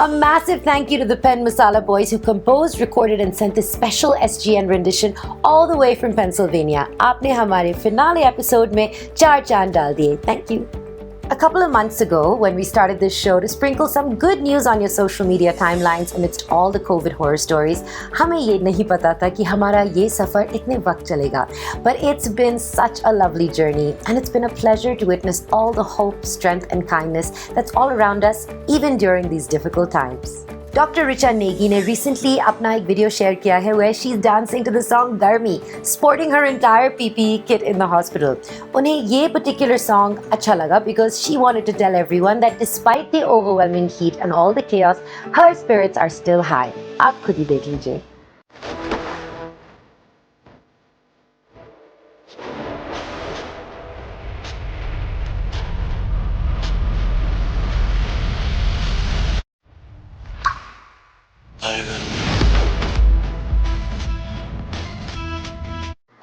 A massive thank you to the Pen Masala Boys who composed, recorded and sent this special SGN rendition all the way from Pennsylvania. आपने हमारे finale episode में 4 चांद डाल दिए. Thank you. A couple of months ago, when we started this show to sprinkle some good news on your social media timelines amidst all the COVID horror stories, हमें ये नहीं पता था कि हमारा ये सफ़र इतने वक्त चलेगा. But it's been such a lovely journey, and it's been a pleasure to witness all the hope, strength and kindness that's all around us, even during these difficult times. Dr. Richa Negi ने recently अपना एक video share किया है where she's dancing to the song Garmi, sporting her entire PPE kit in the hospital. उन्हें ये particular song अच्छा लगा because she wanted to tell everyone that despite the overwhelming heat and all the chaos, her spirits are still high. आप खुद ही देख लीजिए.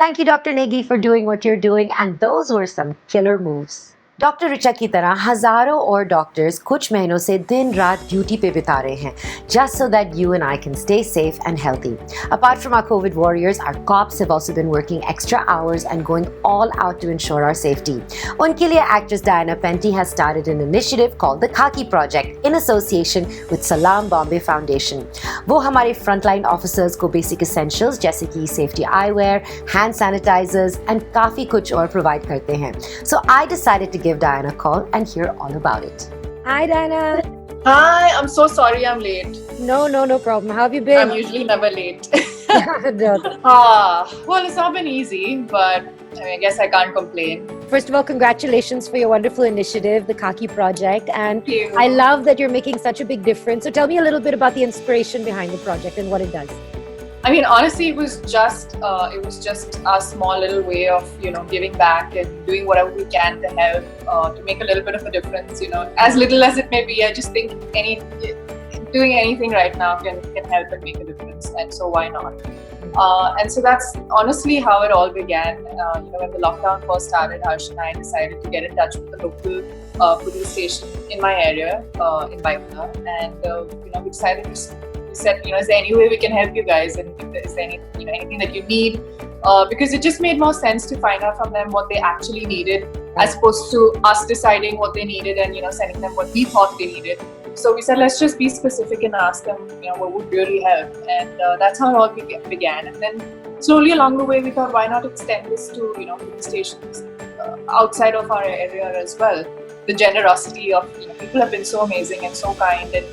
Thank you, Dr. Negi, for doing what you're doing, and those were some killer moves. Doctor Richa की तरह हज़ारों और doctors कुछ महीनों से दिन रात ड्यूटी पे बिता रहे हैं just so that you and I can stay safe and healthy. Apart from our COVID warriors, our cops have also been working extra hours and going all out to ensure our safety. उनके लिए actress Diana Penty has started an initiative called the Khaki Project in association with Salam Bombay Foundation. वो हमारे frontline officers को basic essentials जैसे कि safety eyewear, hand sanitizers and काफ़ी कुछ और provide करते हैं. So I decided to give Diana a call and hear all about it. Hi, Diana. Hi, I'm so sorry I'm late. No problem. How have you been? I'm usually never late. No. Well, it's not been easy, but I guess I can't complain. First of all, congratulations for your wonderful initiative, the Khaki Project. And Thank you. I love that you're making such a big difference. So tell me a little bit about the inspiration behind the project and what it does. I mean, honestly, it was just a small little way of, giving back and doing whatever we can to help, to make a little bit of a difference, as little as it may be. I just think doing anything right now can help and make a difference. And so why not? And so that's honestly how it all began. When the lockdown first started, Harsh and I decided to get in touch with the local police station in my area, in Baipuna. And we decided to we said, is there any way we can help you guys? And is there anything that you need? Because it just made more sense to find out from them what they actually needed, as opposed to us deciding what they needed and sending them what we thought they needed. So we said, let's just be specific and ask them, what would really help. And that's how it all began. And then slowly along the way, we thought, why not extend this to police stations outside of our area as well? The generosity of people have been so amazing and so kind, and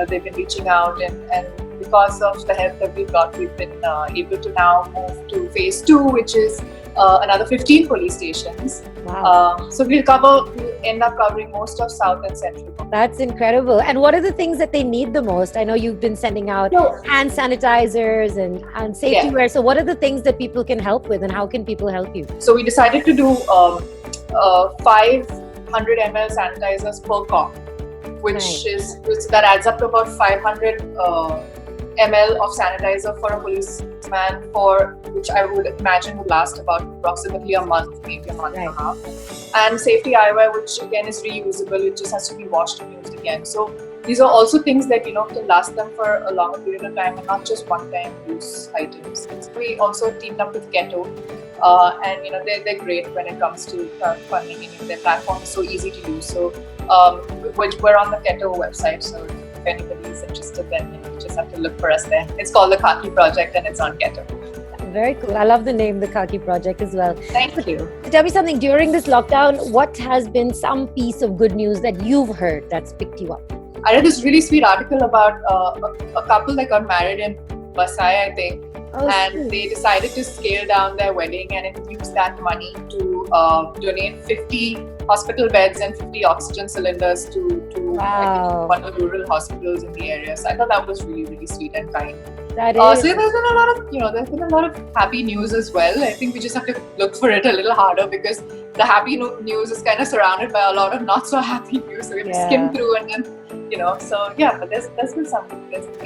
they've been reaching out, and because of the help that we've got, we've been able to now move to phase 2, which is another 15 police stations. Wow. So we'll end up covering most of South and Central. That's incredible. And what are the things that they need the most? I know you've been sending out hand sanitizers and safety wear. So what are the things that people can help with, and how can people help you? So we decided to do 500 ml sanitizers per cop, which that adds up to about 500 ml of sanitizer for a policeman, which I would imagine would last about approximately a month, maybe a month and a half. And safety eyewear, which again is reusable, it just has to be washed and used again. So these are also things that can last them for a longer period of time and not just one-time use items. We also teamed up with Keto, and they're great when it comes to crowdfunding, and their platform is so easy to use. So we're on the Keto website, so if anybody is interested, then you just have to look for us there. It's called the Khaki Project, and it's on Keto. Very cool. I love the name, the Khaki Project as well. Thank you. Tell me something, during this lockdown, what has been some piece of good news that you've heard that's picked you up? I read this really sweet article about a couple that got married in Vasai, I think. And they decided to scale down their wedding and use that money to donate 50 hospital beds and 50 oxygen cylinders to one of the rural hospitals in the area. So I thought that was really, really sweet and kind. That is. So there's been a lot of happy news as well. I think we just have to look for it a little harder, because the happy news is kind of surrounded by a lot of not so happy news. So we have to skim through and then. So yeah, but there's been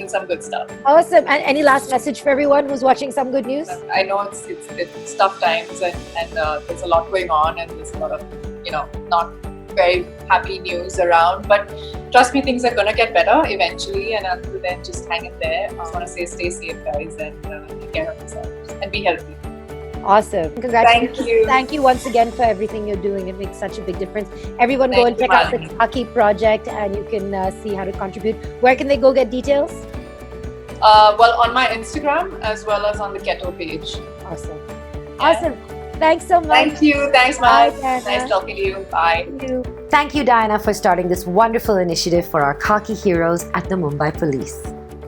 some good stuff. Awesome. And any last message for everyone who's watching Some Good News? I know it's tough times, and there's a lot going on, and there's a lot of not very happy news around. But trust me, things are gonna get better eventually. And until then, just hang in there. I just want to say, stay safe, guys, and take care of yourselves and be healthy. Awesome. Congratulations. Thank you. Thank you once again for everything you're doing. It makes such a big difference. Everyone go Thank and you, check out the Malini. Khaki project and you can see how to contribute. Where can they go get details? Well, on my Instagram as well as on the Keto page. Awesome. Yeah. Awesome. Thanks so much. Thank you. Thanks, Bye, Mike. Diana. Nice talking to you. Bye. Thank you. Thank you, Diana, for starting this wonderful initiative for our Khaki heroes at the Mumbai Police.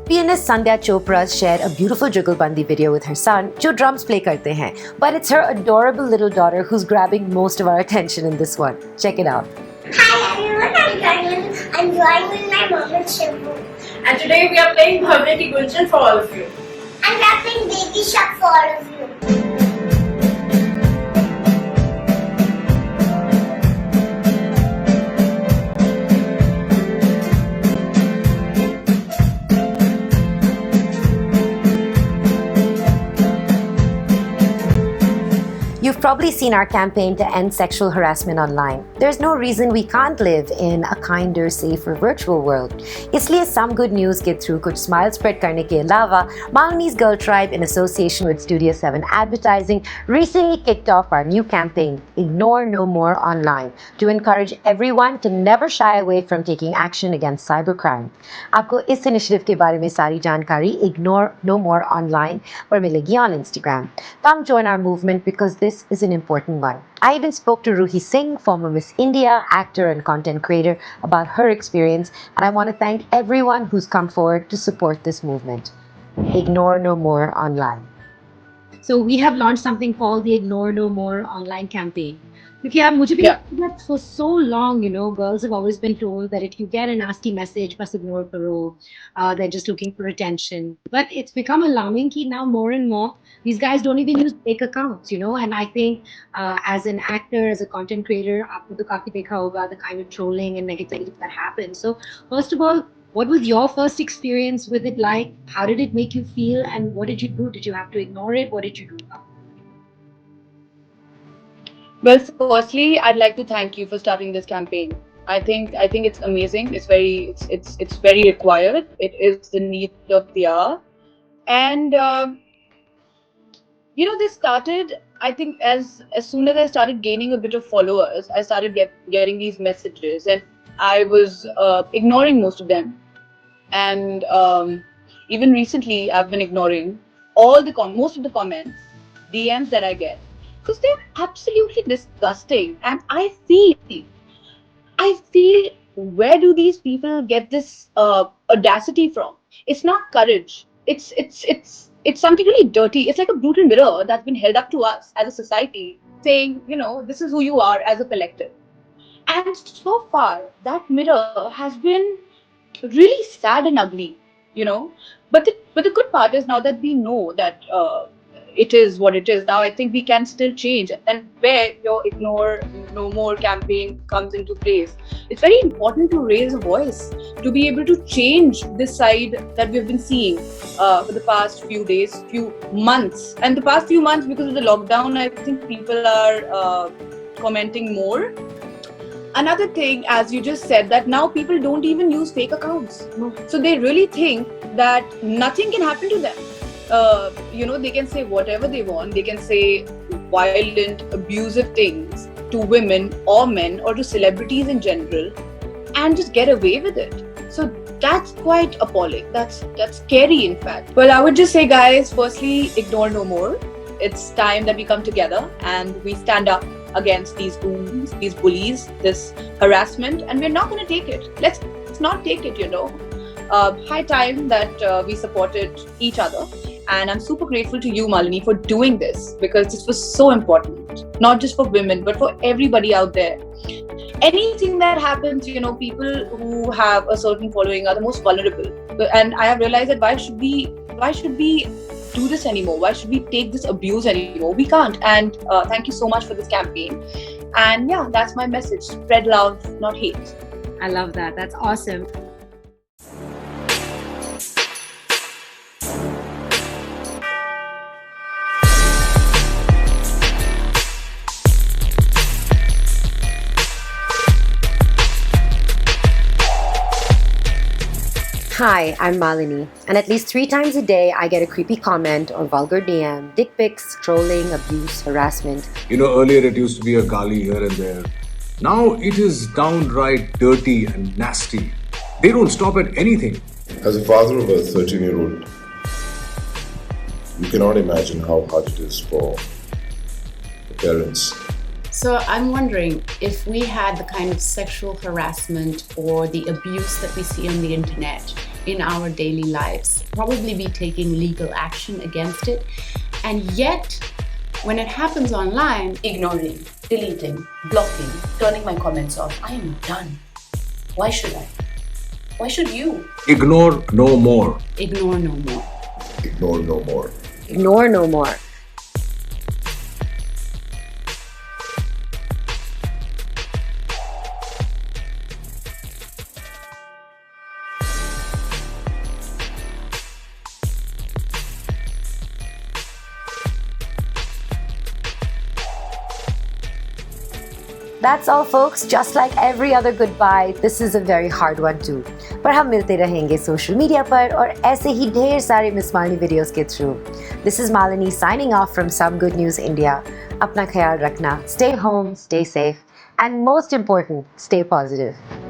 Pianist Sandhya Chopra shared a beautiful Jugalbandi video with her son, jo drums play karte hain. But it's her adorable little daughter who's grabbing most of our attention in this one. Check it out. Hi everyone, I'm drawing with my mom and Shivu. And today we are playing Bhavya Ki Gunjan for all of you. I'm rapping Baby Shark for all of you. You've probably seen our campaign to end sexual harassment online. There's no reason we can't live in a kinder, safer virtual world. इसलिए some good news के through कुछ smile spread करने के अलावा, Malini's Girl Tribe in association with Studio 7 Advertising recently kicked off our new campaign, Ignore No More Online, to encourage everyone to never shy away from taking action against cybercrime. आपको इस initiative के बारे में सारी जानकारी Ignore No More Online पर मिलेगी on Instagram. Come join our movement because this is an important one. I even spoke to Ruhi Singh, former Miss India, actor and content creator, about her experience, and I want to thank everyone who's come forward to support this movement. Ignore No More Online. So we have launched something called the Ignore No More online campaign. Because yeah, मुझे भी लगता है that for so long, girls have always been told that if you get a nasty message, बस ignore करो. They're just looking for attention. But it's become alarming that now more and more, these guys don't even use fake accounts, And I think as an actor, as a content creator, आपने तो काफी देखा होगा the kind of trolling and negativity that happens. So first of all, what was your first experience with it like? How did it make you feel? And what did you do? Did you have to ignore it? What did you do? Well, firstly, I'd like to thank you for starting this campaign. I think it's amazing. It's very required. It is the need of the hour, and this started. I think as soon as I started gaining a bit of followers, I started getting these messages, and I was ignoring most of them. And even recently, I've been ignoring most of the comments, DMs that I get, because they're absolutely disgusting. And I feel, where do these people get this audacity from? It's not courage. It's something really dirty. It's like a brutal mirror that's been held up to us as a society, saying, this is who you are as a collective. And so far, that mirror has been really sad and ugly, But the good part is now that we know that it is what it is. Now I think we can still change, and where your Ignore No More campaign comes into place, it's very important to raise a voice, to be able to change this side that we've been seeing for the past few days, few months, and the past few months because of the lockdown. I think people are commenting more. Another thing, as you just said, that now people don't even use fake accounts. So they really think that nothing can happen to them. They can say whatever they want. They can say violent, abusive things to women or men or to celebrities in general and just get away with it. So that's quite appalling. That's scary, in fact. Well, I would just say, guys, firstly, ignore no more. It's time that we come together and we stand up against these goons, these bullies, this harassment, and we're not going to take it. Let's not take it, High time that we supported each other, and I'm super grateful to you, Malini, for doing this, because this was so important, not just for women, but for everybody out there. Anything that happens, people who have a certain following are the most vulnerable, and I have realized that why should we do this anymore? Why should we take this abuse anymore? We can't. And thank you so much for this campaign. And yeah, that's my message. Spread love, not hate. I love that. That's awesome. Hi, I'm Malini, and at least 3 times a day I get a creepy comment or vulgar DM, dick pics, trolling, abuse, harassment. You know, earlier it used to be a gali here and there. Now it is downright dirty and nasty. They don't stop at anything. As a father of a 13-year-old, you cannot imagine how hard it is for the parents. So I'm wondering if we had the kind of sexual harassment or the abuse that we see on the internet in our daily lives, probably be taking legal action against it. And yet, when it happens online, ignoring, deleting, blocking, turning my comments off. I am done. Why should I? Why should you? Ignore no more. ignore no more. Ignore no more. Ignore no more. That's all folks, just like every other goodbye, this is a very hard one too. पर हम मिलते रहेंगे social media पर और ऐसे ही ढेर सारे miss Malini videos के through. This is Malini signing off from Some Good News India. अपना ख्याल रखना, stay home, stay safe, and most important, stay positive.